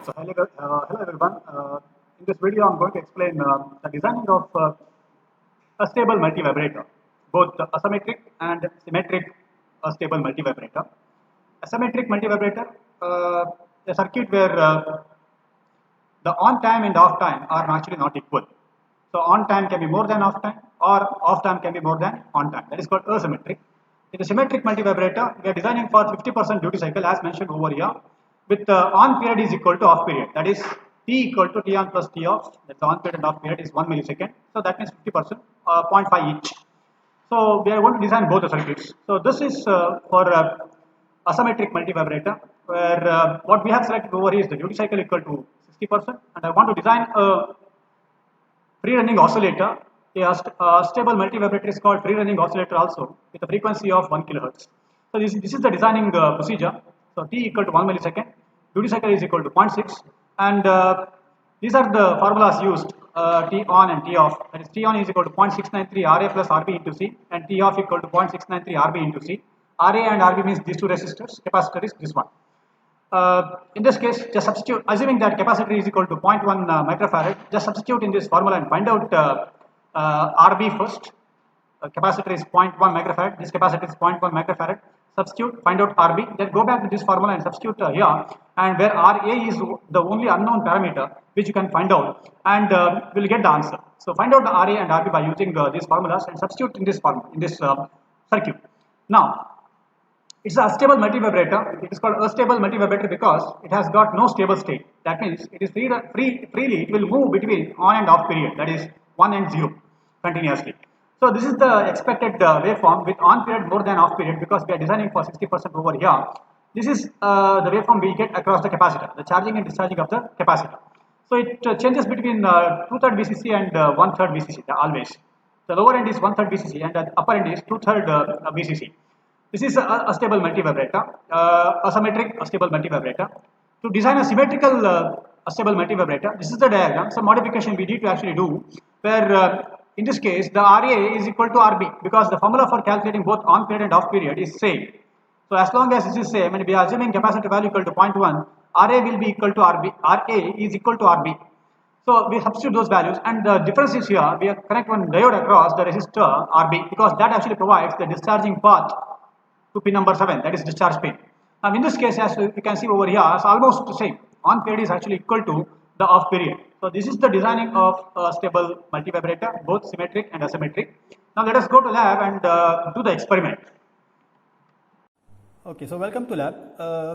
Hello everyone. In this video, I'm going to explain the designing of a stable multivibrator, both asymmetric and symmetric stable multivibrator. Asymmetric multivibrator, a circuit where the on time and off time are actually not equal. So on time can be more than off time, or off time can be more than on time. That is called asymmetric. In the symmetric multivibrator, we are designing for 50% duty cycle as mentioned over here, with on period is equal to off period. That is T equal to T on plus T off. That's on period and off period is 1 millisecond. So that means 50%, 0.5 each. So we are going to design both the circuits. So this is for asymmetric multivibrator, where what we have selected over here is the duty cycle equal to 60%, and I want to design a free running oscillator. A stable multivibrator is called free running oscillator also, with a frequency of 1 kilohertz. So this is the designing procedure. So T equal to 1 millisecond, duty cycle is equal to 0.6, and these are the formulas used, T on and T off. That is T on is equal to 0.693 RA plus RB into C, and T off equal to 0.693 RB into C. RA and RB means these two resistors, capacitor is this one. In this case, just substitute, assuming that capacitor is equal to 0.1 microfarad, just substitute in this formula and find out RB first. Capacitor is 0.1 microfarad, this capacitor is 0.1 microfarad. Substitute, find out RB, then go back to this formula and substitute here, and where RA is the only unknown parameter which you can find out, and we'll get the answer. So find out the RA and RB by using these formulas and substitute in this circuit. Now, it's a stable multivibrator. It is called a stable multivibrator because it has got no stable state. That means it is freely it will move between on and off period, that is 1 and 0 continuously. So this is the expected waveform with on period more than off period, because we are designing for 60% over here. This is the waveform we get across the capacitor, the charging and discharging of the capacitor. So it changes between 2/3 VCC and 1/3 VCC always. The lower end is 1/3 VCC and the upper end is 2/3 VCC. This is a stable multivibrator, asymmetric stable multivibrator. To design a symmetrical stable multivibrator, this is the diagram. Some modification we need to actually do, where in this case the RA is equal to RB, because the formula for calculating both on period and off period is same. So as long as this is same and we are assuming capacitor value equal to 0.1, RA will be equal to RB, RA is equal to RB. So we substitute those values, and the difference is here we connect one diode across the resistor RB, because that actually provides the discharging path to pin number 7, that is discharge pin. Now in this case, as you can see over here, it's almost the same. On period is actually equal to the off period. So this is the designing of a stable multivibrator, both symmetric and asymmetric. Now let us go to lab and do the experiment. Okay, so welcome to lab.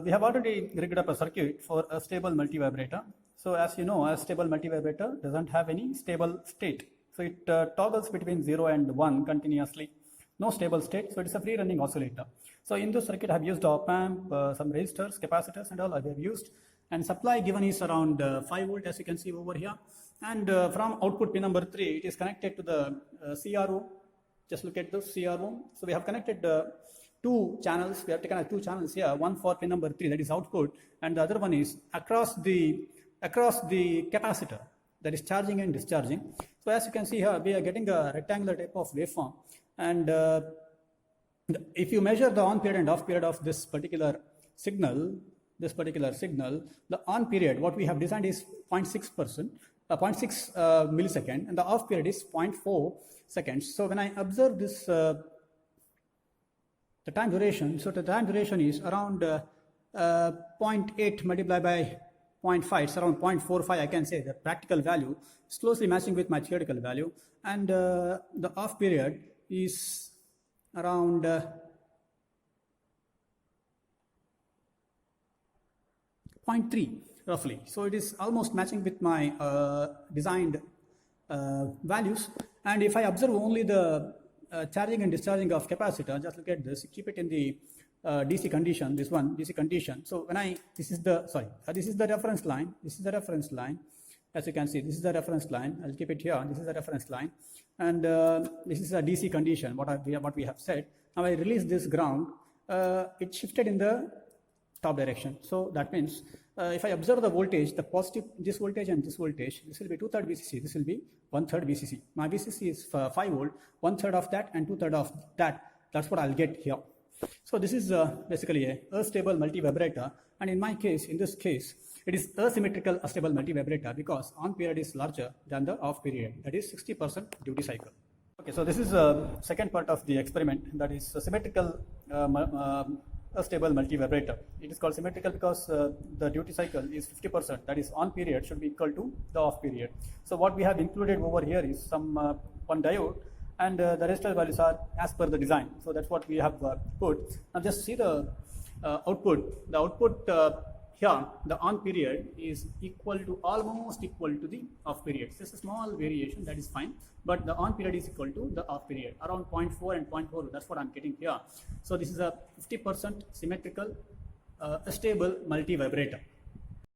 We have already rigged up a circuit for a stable multivibrator. So as you know, a stable multivibrator doesn't have any stable state. So it toggles between 0 and 1 continuously. No stable state, so it is a free running oscillator. So in this circuit I have used op amp, some resistors, capacitors and all I have used, and supply given is around 5 volt, as you can see over here, and from output pin number 3 it is connected to the CRO. Just look at this CRO. So we have connected two channels. We have taken 2 channels here, one for pin number 3, that is output, and the other one is across the capacitor, that is charging and discharging. So as you can see here, we are getting a rectangular type of waveform, and if you measure the on period and off period of this particular signal, the on period what we have designed is 0.6%, 0.6 millisecond, and the off period is 0.4 seconds. So when I observe this, the time duration, so the time duration is around 0.8 multiplied by 0.5, it's around 0.45, I can say. The practical value is closely matching with my theoretical value, and the off period is around 0.3 roughly. So it is almost matching with my designed values. And if I observe only the charging and discharging of capacitor, just look at this, keep it in the DC condition, this one DC condition. So when this is the reference line, as you can see, this is the reference line. I'll keep it here. This is the reference line, and this is a DC condition. What we have said. Now I release this ground. It shifted in the top direction. So that means if I observe the voltage, the positive, this voltage and this voltage, this will be 2/3 VCC. This will be 1/3 VCC. My VCC is 5 volt. 1/3 of that and 2/3 of that. That's what I'll get here. So this is basically a stable multivibrator, and in my case, in this case, It is asymmetrical stable multi-vibrator because on period is larger than the off period, that is 60% duty cycle. Okay, so this is second part of the experiment, that is symmetrical stable multi-vibrator. It is called symmetrical because the duty cycle is 50%, that is on period should be equal to the off period. So what we have included over here is some one diode, and the resistor values are as per the design. So that's what we have put. Now just see the output. The output here, the on period is equal to, almost equal to the off period. Just a small variation, that is fine, but the on period is equal to the off period, around 0.4 and 0.4, that's what I'm getting here. So this is a 50% symmetrical stable multi-vibrator.